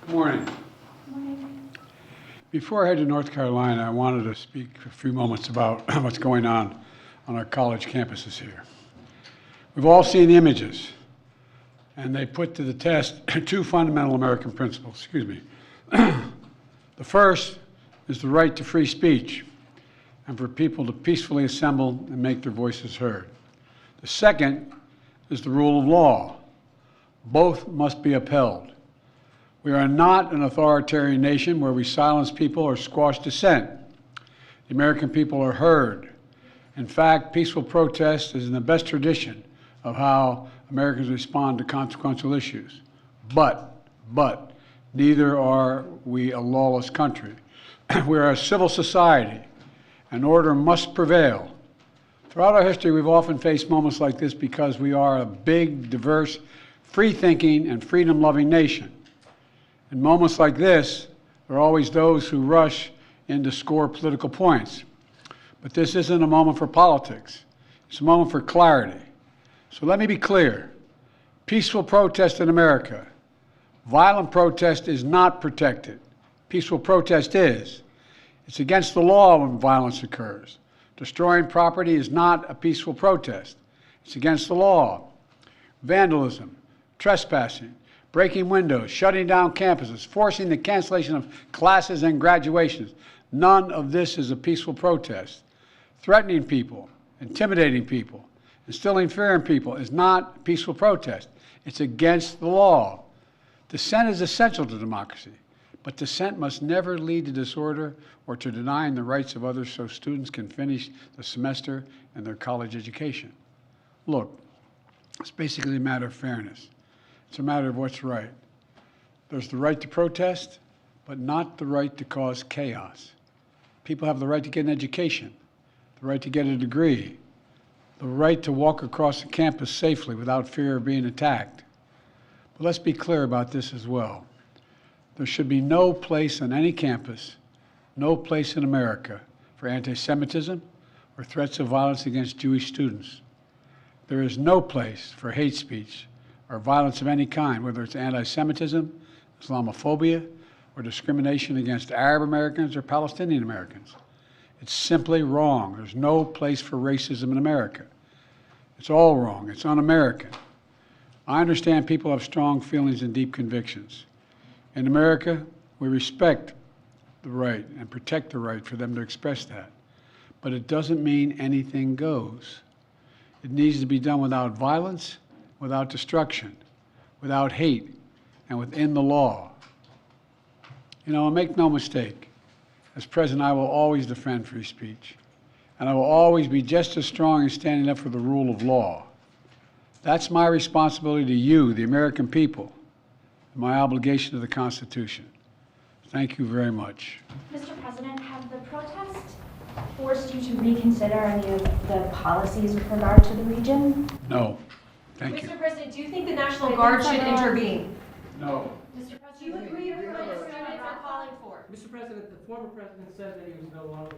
Good morning. Before I head to North Carolina, I wanted to speak for a few moments about what's going on our college campuses here. We've all seen the images, and they put to the test two fundamental American principles. Excuse me. The first is the right to free speech and for people to peacefully assemble and make their voices heard. The second is the rule of law. Both must be upheld. We are not an authoritarian nation where we silence people or squash dissent. The American people are heard. In fact, peaceful protest is in the best tradition of how Americans respond to consequential issues. But, neither are we a lawless country. We are a civil society, and order must prevail. Throughout our history, we've often faced moments like this because we are a big, diverse, free-thinking, and freedom-loving nation. In moments like this, there are always those who rush in to score political points. But this isn't a moment for politics. It's a moment for clarity. So let me be clear. Peaceful protest in America. Violent protest is not protected. Peaceful protest is. It's against the law when violence occurs. Destroying property is not a peaceful protest. It's against the law. Vandalism, trespassing, breaking windows, shutting down campuses, forcing the cancellation of classes and graduations. None of this is a peaceful protest. Threatening people, intimidating people, instilling fear in people is not a peaceful protest. It's against the law. Dissent is essential to democracy, but dissent must never lead to disorder or to denying the rights of others so students can finish the semester and their college education. Look, it's basically a matter of fairness. It's a matter of what's right. There's the right to protest, but not the right to cause chaos. People have the right to get an education, the right to get a degree, the right to walk across the campus safely without fear of being attacked. But let's be clear about this as well. There should be no place on any campus, no place in America for anti-Semitism or threats of violence against Jewish students. There is no place for hate speech or violence of any kind, whether it's anti-Semitism, Islamophobia, or discrimination against Arab Americans or Palestinian Americans. It's simply wrong. There's no place for racism in America. It's all wrong. It's un-American. I understand people have strong feelings and deep convictions. In America, we respect the right and protect the right for them to express that. But it doesn't mean anything goes. It needs to be done without violence, without destruction, without hate, and within the law. You know, make no mistake, as president, I will always defend free speech, and I will always be just as strong in standing up for the rule of law. That's my responsibility to you, the American people, and my obligation to the Constitution. Thank you very much. Mr. President, have the protests forced you to reconsider any of the policies with regard to the region? No. Thank you. Mr. President, do you think the National Guard should intervene? No. Mr. President, do you agree with what the students are calling for? Mr. President, the former president said that he was no longer